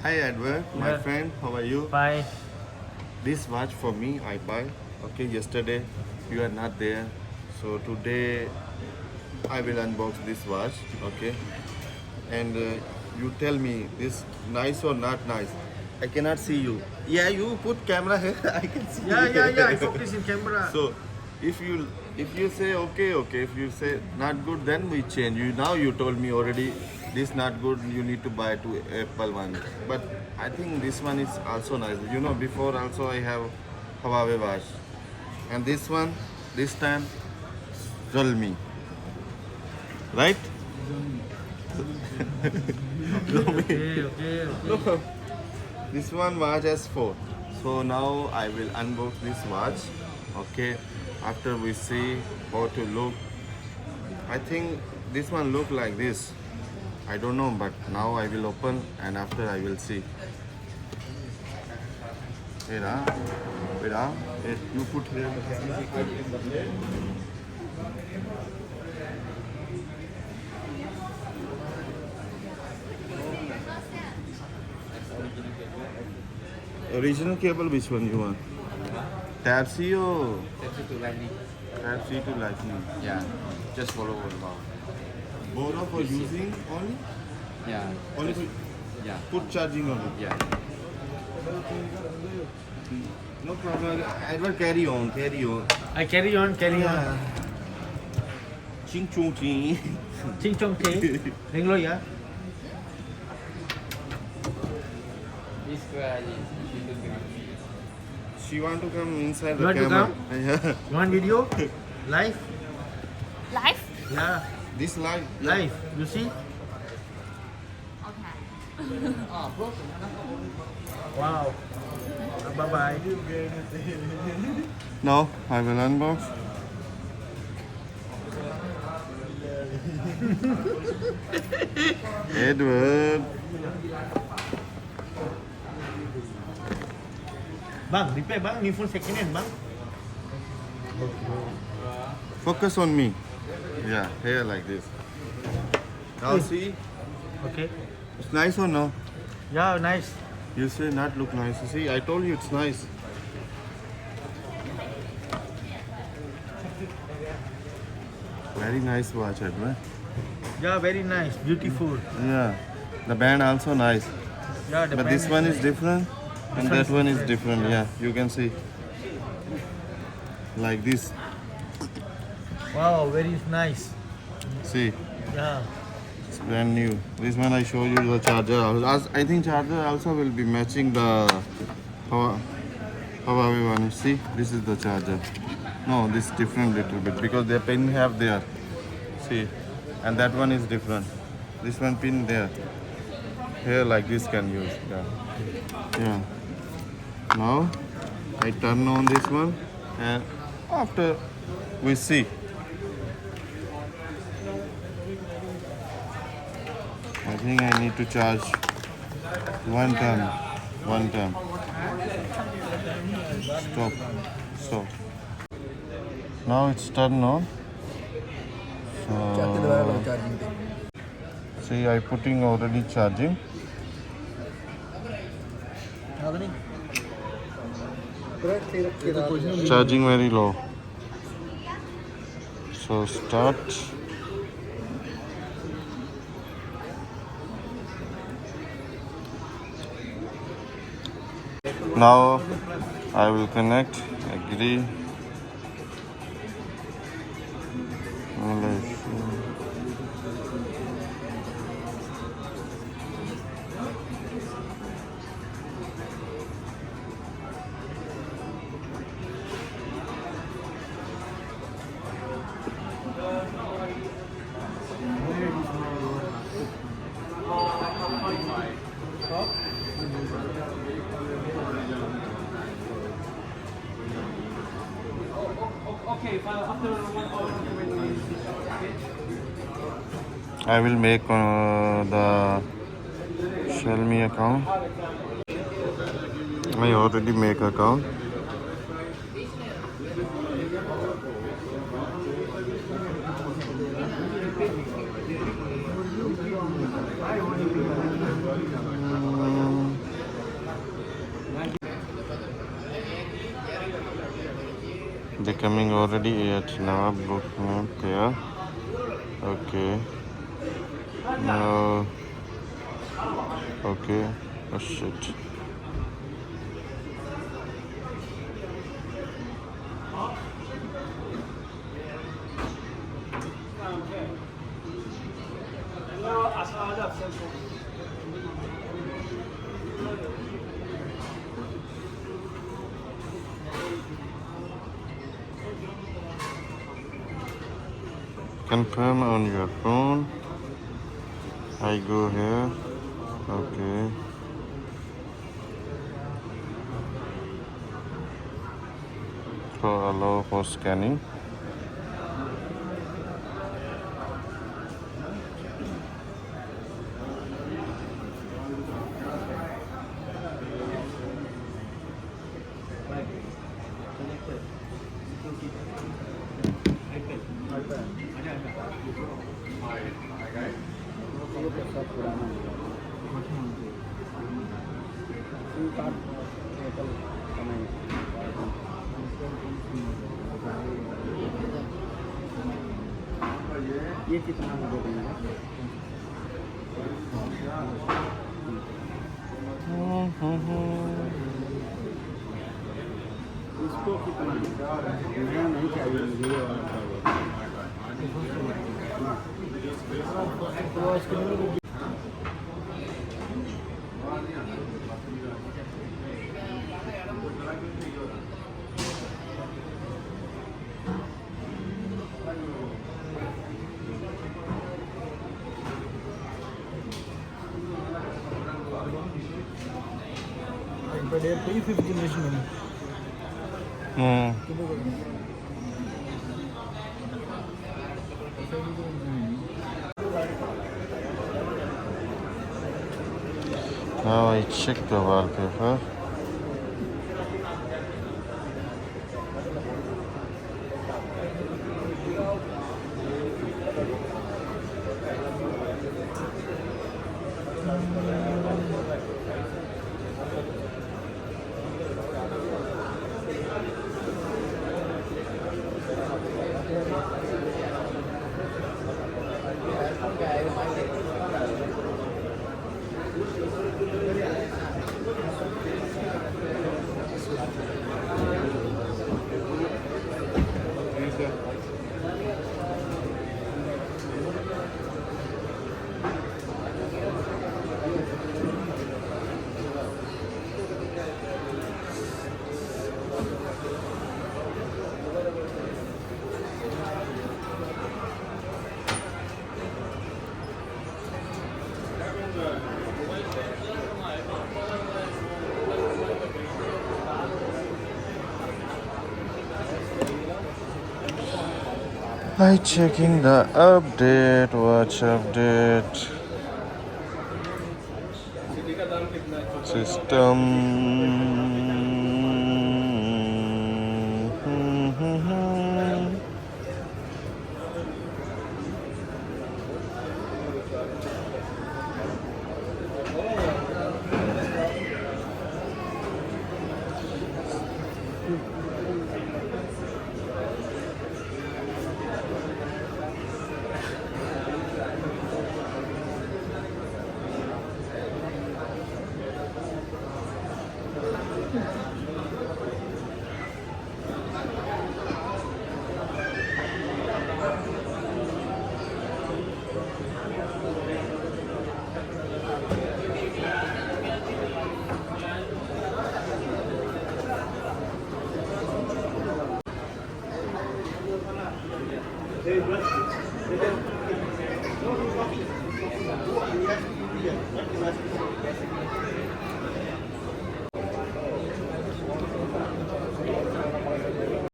Hi Edward, my friend, how are you? Bye. This watch for me I buy. Okay, yesterday you are not there, so today I will unbox this watch. Okay, and you tell me this nice or not nice. I cannot see you. Yeah, you put camera here. I can see. Yeah. I focus in camera. So if you say okay, if you say not good, then we change. You told me already this not good. You need to buy two Apple one. But I think this one is also nice. Before also I have Huawei watch, and this one this time Xiaomi, right? Okay. No, this one watch has four. So now I will unbox this watch. Okay, after we see how to look. I think this one look like this. I don't know, but now I will open and after I will see. Wait, you put here. Original cable, which one you want? Type C or That's it to Lightning. Type C to Lightning? Yeah, just follow the law. Borrow for using only? Yeah. Only for Yeah. put charging on it. Yeah. No problem. Edward, carry on. I carry on. Ching chung ching. Ching chong tea. Nenglo ya. This guy She want to come inside You the want to camera. come? Yeah. You want video? Live? Live? Yeah. This light. Live. You see? Okay. Wow. Bye. Now I will unbox. Edward. Bang, repair bang. New phone second hand bang. Focus on me. Yeah, here like this. Now see, Okay. it's nice or no? Yeah, nice. You say not look nice. See, I told you it's nice. Very nice watch, Edward. Yeah, very nice. Beautiful. Yeah, the band also nice. Yeah, the But band this one is nice. different, and one that is one is different. Yeah, you can see. Like this. Wow, very nice. See, Yeah. it's brand new. This one I show you the charger. I think charger also will be matching the Huawei one. See, this is the charger. No, this is different little bit because their pin have there. See, and that one is different. This one pin there. Here like this can use. Yeah. Now I turn on this one, and after we see. I think I need to charge one time. Stop. Now it's turned on. So, see, I putting already charging. Charging very low. So start. Now I will connect, agree. I will make the Xiaomi account. I already make account. They're coming already at Nawab Map here. Okay. Now. Okay. Oh shit. Confirm on your phone. I go here. Okay. So allow for scanning. ये कितना में दे देंगे? इसको कितना? नया नहीं चाहिए मुझे, ये वाला चाहिए। But they are pretty fifth generation. Now I check the wallpaper. I checking the update, watch update, system.